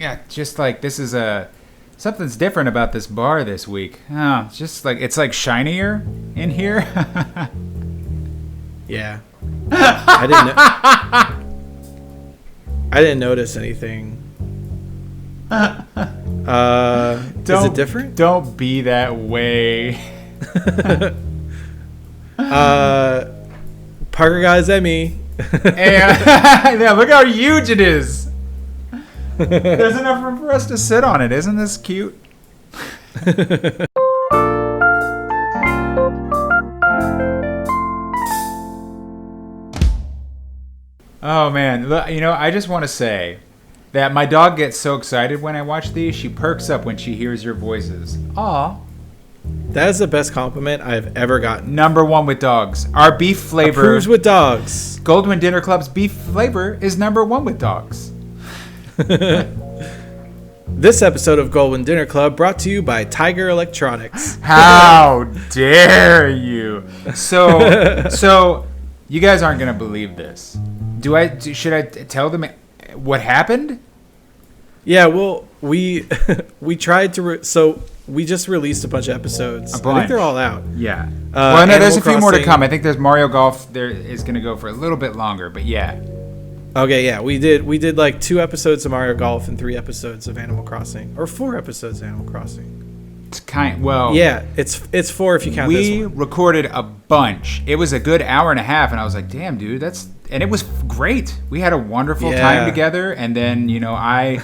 Yeah, just like this is something's different about this bar this week. Oh, it's just like it's like shinier in here. Yeah. I didn't notice anything. Is it different? Don't be that way. Parker got his Emmy. Yeah, look how huge it is. There's enough room for us to sit on it. Isn't this cute? Oh man, I just want to say that my dog gets so excited when I watch these. She perks up when she hears your voices. Aw. That is the best compliment I've ever gotten. Number one with dogs. Our beef flavor. Approves with dogs. Goldwynn Dinner Club's beef flavor is number one with dogs. This episode of Goldwynn Dinner Club brought to you by Tiger Electronics. How dare you? So you guys aren't going to believe this. Should I tell them what happened? Yeah, well, we tried to so we just released a bunch of episodes. I think they're all out. Yeah. Well, no, there's a few more to come. I think there's Mario Golf. There is going to go for a little bit longer, but yeah. Okay, yeah, we did like 2 episodes of Mario Golf and 3 episodes of Animal Crossing, or 4 episodes of Animal Crossing. It's yeah, it's 4 if you count this one. We recorded a bunch. It was a good hour and a half, and I was like, damn, dude, and it was great. We had a wonderful time together, and then I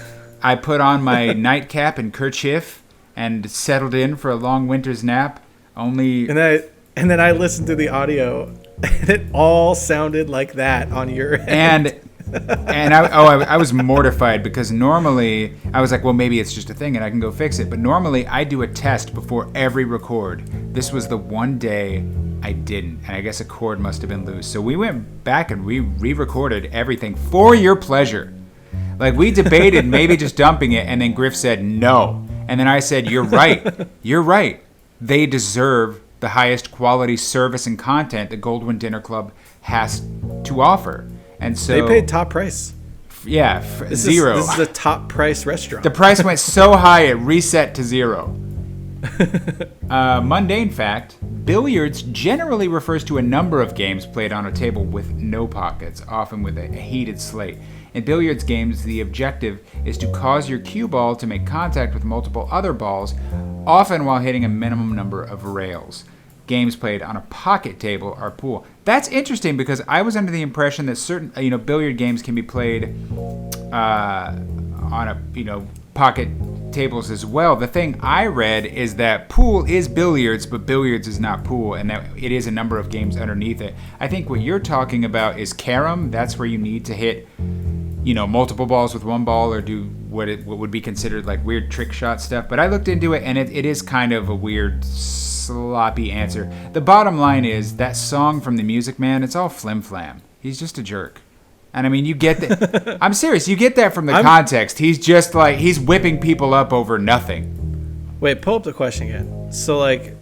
put on my nightcap and kerchief and settled in for a long winter's nap. And then I listened to the audio, and it all sounded like that on your end. And I was mortified because normally I was like, well, maybe it's just a thing and I can go fix it. But normally I do a test before every record. This was the one day I didn't, and I guess a cord must have been loose. So we went back and we re-recorded everything for your pleasure. Like, we debated maybe just dumping it, and then Grif said no. And then I said, you're right. You're right. They deserve the highest quality service and content the Goldwynn Dinner Club has to offer. And so they paid top price. Yeah, zero. This is a top price restaurant. The price went so high it reset to zero. Mundane fact: billiards generally refers to a number of games played on a table with no pockets, often with a heated slate. In billiards games, the objective is to cause your cue ball to make contact with multiple other balls, often while hitting a minimum number of rails. Games played on a pocket table are pool. That's interesting because I was under the impression that certain, billiard games can be played on a, pocket tables as well. The thing I read is that pool is billiards, but billiards is not pool, and that it is a number of games underneath it. I think what you're talking about is carom. That's where you need to hit, multiple balls with one ball, or do what would be considered like weird trick shot stuff. But I looked into it, and it is kind of a weird, sloppy answer. The bottom line is that song from the Music Man, it's all flim-flam. He's just a jerk. And I mean, you get that. I'm serious. You get that from the context. He's just like, he's whipping people up over nothing. Wait, pull up the question again. So like,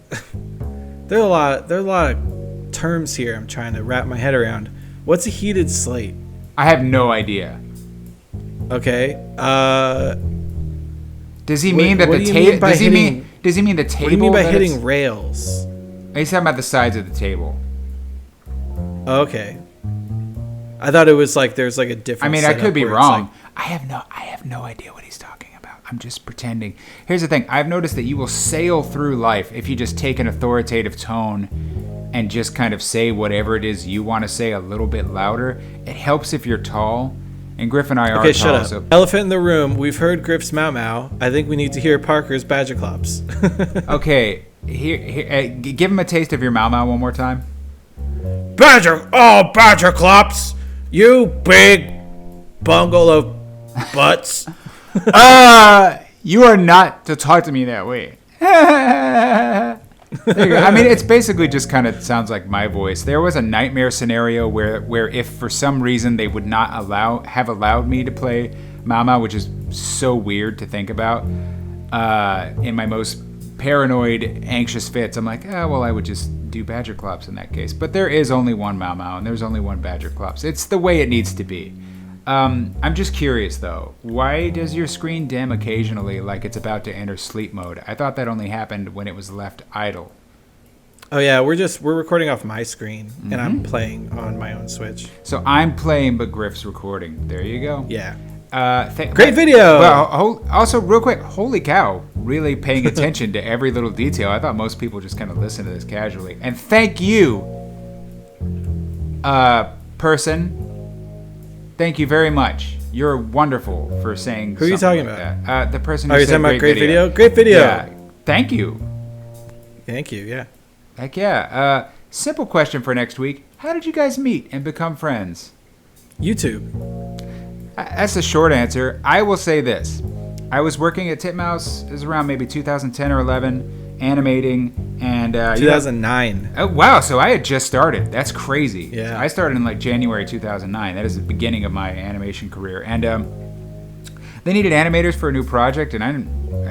there are a lot of terms here I'm trying to wrap my head around. What's a heated slate? I have no idea. Okay. Does he mean that the table? Does he mean the table? What do you mean by hitting rails? He's talking about the sides of the table. Okay. I thought it was like there's like a different. I mean, I could be wrong. Like, I have no idea what he's talking about. I'm just pretending. Here's the thing. I've noticed that you will sail through life if you just take an authoritative tone and just kind of say whatever it is you want to say a little bit louder. It helps if you're tall. And Grif and I are tall. Okay, shut up. So. Elephant in the room. We've heard Grif's Mau Mau. I think we need to hear Parker's Badger Clops. Okay, here, give him a taste of your Mau Mau one more time. Badger Clops. You big bungle of butts. You are not to talk to me that way. I mean, it's basically just kind of sounds like my voice. There was a nightmare scenario where if for some reason they would not have allowed me to play Mau Mau, which is so weird to think about, in my most paranoid, anxious fits, I'm like, well, I would just do Badger Clops in that case. But there is only one Mau Mau, and there's only one Badger Clops. It's the way it needs to be. I'm just curious though. Why does your screen dim occasionally, like it's about to enter sleep mode? I thought that only happened when it was left idle. Oh yeah, we're recording off my screen, and I'm playing on my own Switch. So I'm playing, but Grif's recording. There you go. Yeah. Great video. Well, also real quick, holy cow! Really paying attention to every little detail. I thought most people just kind of listen to this casually. And thank you, person. Thank you very much. You're wonderful for saying. Who are you talking like about? That. The person who you said talking about great video? Great video. Yeah. Thank you. Thank you. Yeah. Heck yeah. Simple question for next week. How did you guys meet and become friends? YouTube. That's the short answer. I will say this. I was working at Titmouse. It was around maybe 2010 or 11, animating. And 2009. Oh, wow. So I had just started. That's crazy. Yeah. I started in like January 2009. That is the beginning of my animation career. And they needed animators for a new project. And I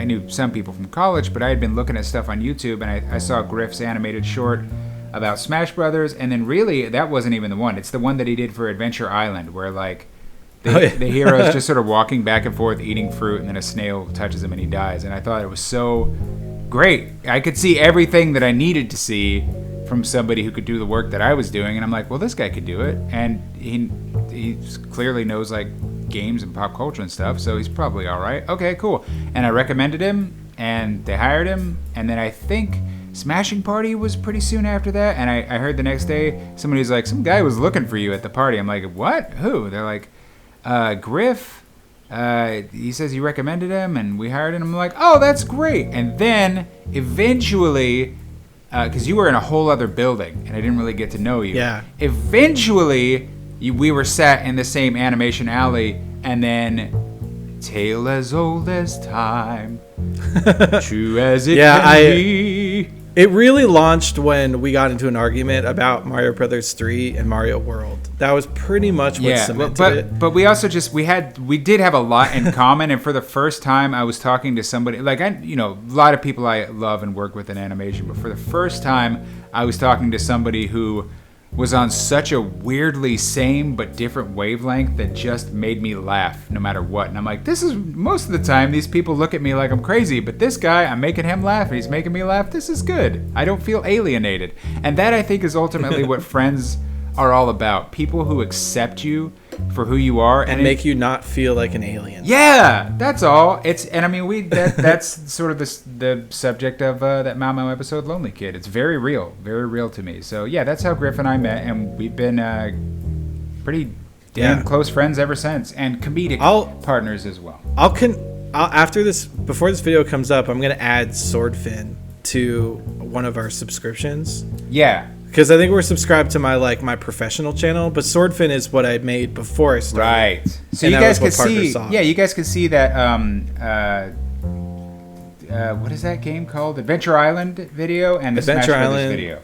knew some people from college, but I had been looking at stuff on YouTube. And I saw Grif's animated short about Smash Brothers. And then really, that wasn't even the one. It's the one that he did for Adventure Island, where like the hero's just sort of walking back and forth eating fruit, and then a snail touches him and he dies. And I thought it was so great. I could see everything that I needed to see from somebody who could do the work that I was doing. And I'm like, well, this guy could do it. And he clearly knows like games and pop culture and stuff, so he's probably all right. Okay, cool. And I recommended him, and they hired him. And then I think Smashing Party was pretty soon after that. And I heard the next day somebody was like, some guy was looking for you at the party. I'm like, what? Who? They're like, Grif. He says you recommended him, and we hired him. I'm like, oh, that's great. And then eventually, because you were in a whole other building, and I didn't really get to know you. Yeah. Eventually, we were sat in the same animation alley, and then tale as old as time, true as it can be. It really launched when we got into an argument about Mario Brothers 3 and Mario World. That was pretty much what cemented it. But we also we did have a lot in common, and for the first time I was talking to somebody, like a lot of people I love and work with in animation, but for the first time I was talking to somebody who was on such a weirdly same but different wavelength that just made me laugh no matter what. And I'm like, this is, most of the time these people look at me like I'm crazy, but this guy, I'm making him laugh and he's making me laugh. This is good. I don't feel alienated. And that, I think, is ultimately what friends are all about. People who accept you for who you are and make you not feel like an alien. Yeah, that's all. That's sort of the subject of that Mau Mau episode, Lonely Kid. It's very real to me. So yeah, that's how Grif and I met, and we've been pretty damn close friends ever since, and comedic partners as well. Before this video comes up, I'm gonna add Swordfin to one of our subscriptions. Yeah. Because I think we're subscribed to my professional channel, but Swordfin is what I made before I started. Right. So you guys could see. Yeah, you guys could see that. What is that game called? Adventure Island video and the Smash Brothers video.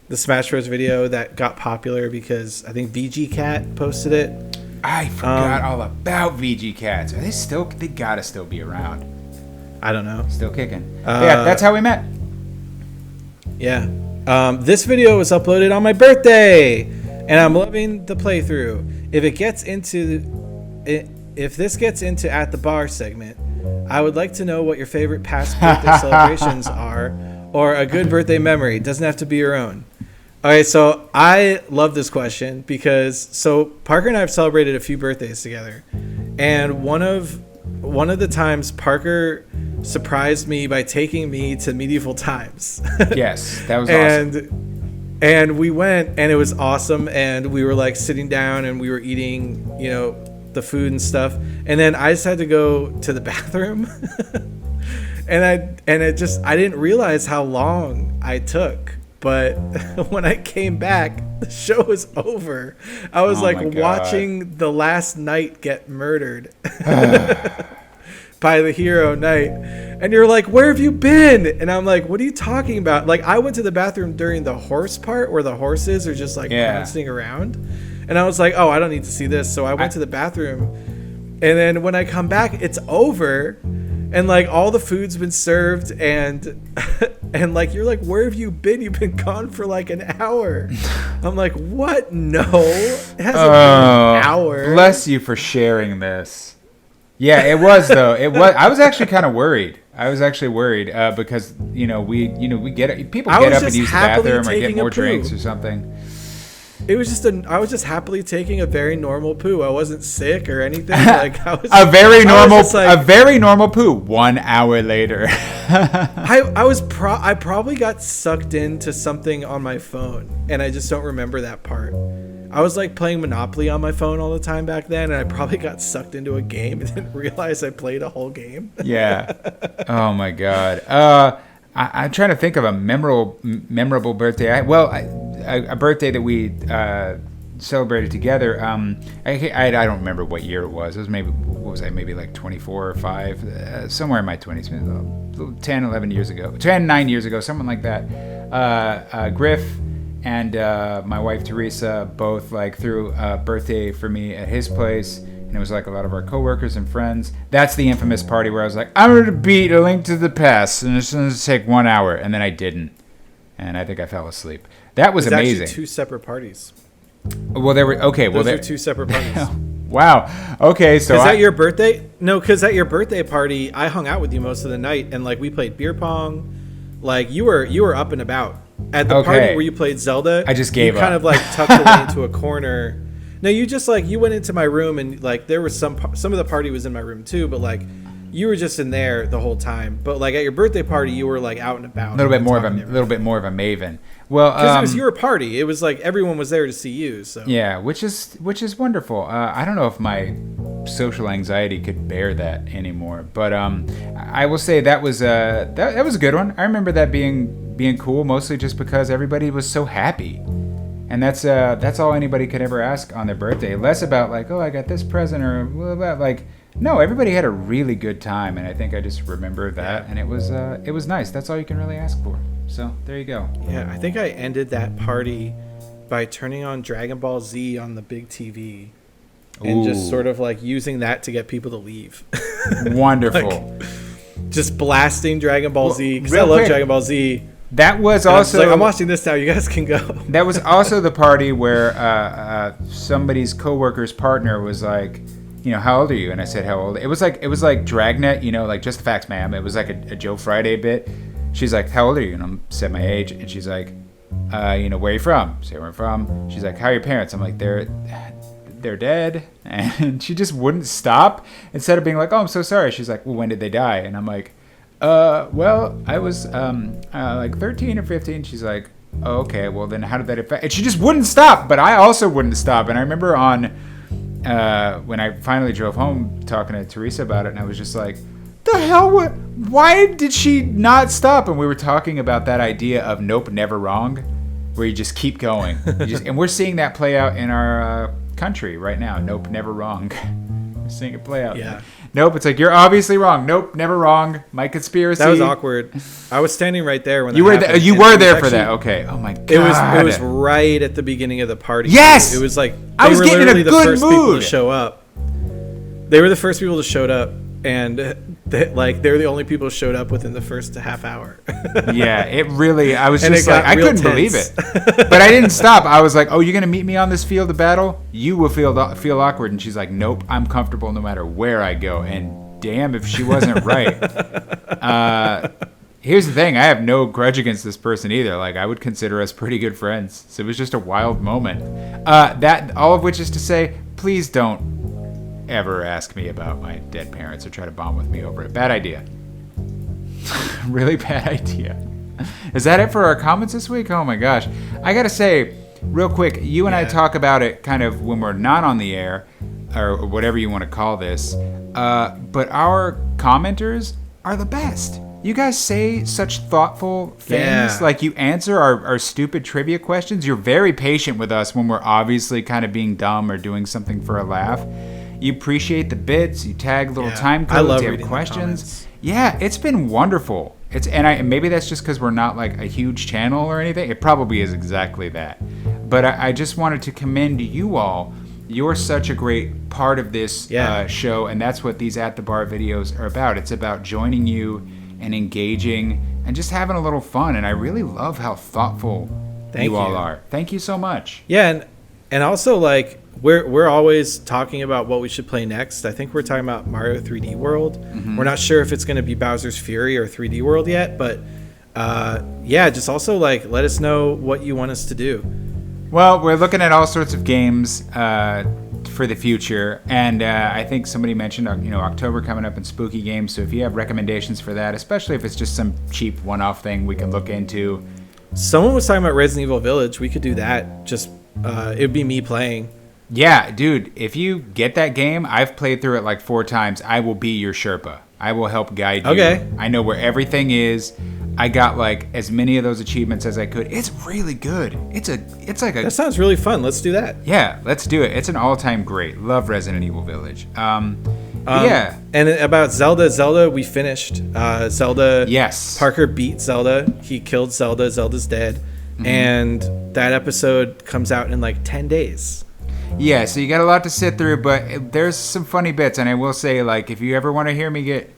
The Smash Bros video that got popular because I think VG Cat posted it. I forgot all about VG Cats. Are they still? They gotta still be around. I don't know. Still kicking. Yeah, that's how we met. Yeah. This video was uploaded on my birthday, and I'm loving the playthrough. If this gets into at the bar segment, I would like to know what your favorite past birthday celebrations are, or a good birthday memory. Doesn't have to be your own. Okay, so I love this question because Parker and I have celebrated a few birthdays together, and one of the times Parker surprised me by taking me to medieval times. Yes, that was awesome. And we went, and it was awesome, and we were like sitting down and we were eating, the food and stuff, and then I just had to go to the bathroom. and I didn't realize how long I took, but when I came back, the show was over. I was watching the last knight get murdered by the hero knight. And you're like, where have you been? And I'm like, what are you talking about? Like, I went to the bathroom during the horse part where the horses are just bouncing around. And I was like, oh, I don't need to see this. So I went to the bathroom. And then when I come back, it's over. and like all the food's been served, and and like you're like, where have you been? You've been gone for like an hour. I'm like, what? No, it hasn't been an hour. Bless you for sharing this. Yeah, it was though. It was. I was actually kind of worried. Because we get it. People get up and use the bathroom or get more drinks or something. It was just I was just happily taking a very normal poo. I wasn't sick or anything. Like I was a very normal poo. 1 hour later. I probably got sucked into something on my phone, and I just don't remember that part. I was like playing Monopoly on my phone all the time back then, and I probably got sucked into a game and didn't realize I played a whole game. Yeah. Oh my God. I'm trying to think of a memorable birthday. A birthday that we celebrated together. I don't remember what year it was. It was maybe like 24 or 5, somewhere in my 20s, 10, 11 years ago, 9 years ago, something like that. Grif and my wife Teresa both like threw a birthday for me at his place. And it was like a lot of our coworkers and friends. That's the infamous party where I was like, I'm going to beat A Link to the Past, and it's going to take 1 hour, and then I didn't. And I think I fell asleep. That was amazing. Actually 2 separate parties. Well, there were okay. Those are 2 separate parties. Wow. Okay, so is that your birthday? No, because at your birthday party, I hung out with you most of the night, and like we played beer pong. Like you were up and about at the party where you played Zelda. I just gave up. You kind of like tucked away into a corner. No, you just like you went into my room, and like there was some of the party was in my room too, but like you were just in there the whole time. But like at your birthday party, you were like out and about. A little bit more of a maven. Well, because it was your party. It was like everyone was there to see you. So yeah, which is wonderful. I don't know if my social anxiety could bear that anymore, but I will say that was that was a good one. I remember that being cool, mostly just because everybody was so happy. And that's all anybody could ever ask on their birthday. Less about like, oh, I got this present, or about like, no, everybody had a really good time, and I think I just remember that, and it was nice. That's all you can really ask for. So there you go. Yeah, I think I ended that party by turning on Dragon Ball Z on the big TV, and just sort of like using that to get people to leave. Wonderful. Like, just blasting Dragon Ball Z because I love Dragon Ball Z. That was also like, I'm watching this now. You guys can go. That was also the party where somebody's coworker's partner was like, how old are you? And I said, how old? It was like Dragnet, like just the facts, ma'am. It was like a Joe Friday bit. She's like, how old are you? And I said my age, and she's like, where are you from? Say where I'm from. She's like, how are your parents? I'm like, they're dead. And she just wouldn't stop. Instead of being like, oh, I'm so sorry. She's like, well, when did they die? And I'm like, well, I was like 13 or 15. She's like, oh, okay, well then how did that affect? And she just wouldn't stop, but I also wouldn't stop. And I remember when I finally drove home talking to Teresa about it, and I was just like, the hell, why did she not stop? And we were talking about that idea of nope, never wrong, where you just keep going. And we're seeing that play out in our country right now. Nope, never wrong. We're seeing it play out. Yeah. Nope, it's like, you're obviously wrong. Nope, never wrong. My conspiracy. That was awkward. I was standing right there when you were happened, you were there for that. Okay. Oh my god. It was right at the beginning of the party. Yes. It was like I was getting in a good mood. First people to show up. They were the first people to show up, and they were the only people who showed up within the first half hour. Yeah, it really. I was just like, I couldn't believe it, but I didn't stop. I was like, oh, you're gonna meet me on this field of battle? You will feel awkward. And she's like, nope, I'm comfortable no matter where I go. And damn if she wasn't right. Here's the thing, I have no grudge against this person either. Like, I would consider us pretty good friends. So it was just a wild moment. That all of which is to say, please don't ever ask me about my dead parents or try to bond with me over it. Bad idea. Really bad idea. Is that it for our comments this week? Oh my gosh. I gotta say, real quick, you and I talk about it kind of when we're not on the air, or whatever you want to call this, but our commenters are the best. You guys say such thoughtful things. Yeah. Like, you answer our stupid trivia questions. You're very patient with us when we're obviously kind of being dumb or doing something for a laugh. You appreciate the bits. You tag little time codes. I love you reading have questions. The yeah, it's been wonderful. Maybe that's just because we're not like a huge channel or anything. It probably is exactly that. But I just wanted to commend you all you're such a great part of this show, and that's what these At the Bar videos are about. It's about joining you and engaging and just having a little fun. And I really love how thoughtful you all are. Thank you so much. Yeah, and also like we're always talking about what we should play next. I think we're talking about Mario 3D World. We're not sure if it's going to be Bowser's Fury or 3D World yet, but just also like let us know what you want us to do. Well, we're looking at all sorts of games for the future, and I think somebody mentioned October coming up in spooky games. So if you have recommendations for that, especially if it's just some cheap one-off thing we can look into. Someone was talking about Resident Evil Village. We could do that. Just it'd be me playing. Yeah, dude. If you get that game, I've played through it like 4 times. I will be your Sherpa. I will help guide you. Okay. I know where everything is. I got like as many of those achievements as I could. It's really good. It's like a. That sounds really fun. Let's do that. Yeah, let's do it. It's an all-time great. Love Resident Evil Village. Yeah. And about Zelda, we finished. Zelda. Yes. Parker beat Zelda. He killed Zelda. Zelda's dead. And that episode comes out in like 10 days. Yeah, so you got a lot to sit through, but there's some funny bits. And I will say, like, if you ever want to hear me get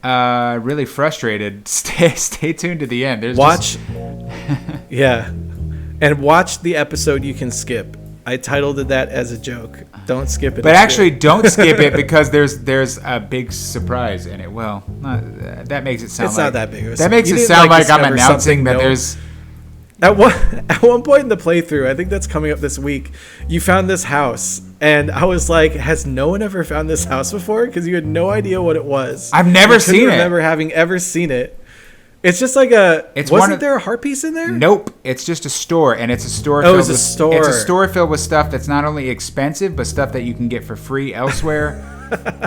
really frustrated, stay tuned to the end. Yeah. And watch the episode you can skip. I titled it that as a joke. Don't skip it. But actually, don't skip it because there's a big surprise in it. Well, that makes it sound. It's not that big. That makes it sound like I'm announcing that there's. At one point in the playthrough, I think that's coming up this week, you found this house, and I was like, has no one ever found this house before? Because you had no idea what it was. I've never seen it. I remember having ever seen it. It's just like wasn't there a heart piece in there? Nope. It's just a store, and it's a store. It's a store. It's a store filled with stuff that's not only expensive, but stuff that you can get for free elsewhere.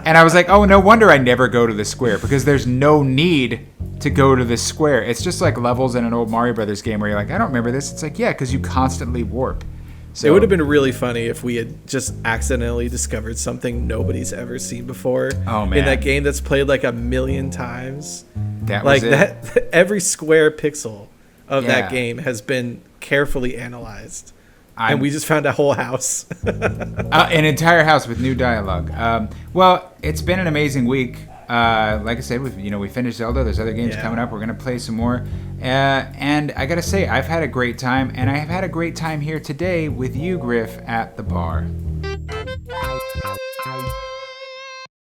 And I was like, oh, no wonder I never go to the square, because there's no need to go to this square. It's just like levels in an old Mario Brothers game where you're like, I don't remember this. It's like, yeah, because you constantly warp. So it would have been really funny if we had just accidentally discovered something nobody's ever seen before. Oh, man. In that game that's played like 1,000,000 times. That like was it. That every square pixel of that game has been carefully analyzed. And we just found a whole house. An entire house with new dialogue. Well, it's been an amazing week. Like I said, we finished Zelda. There's other games coming up. We're gonna play some more. And I gotta say, I've had a great time, and I have had a great time here today with you, Grif, at the bar.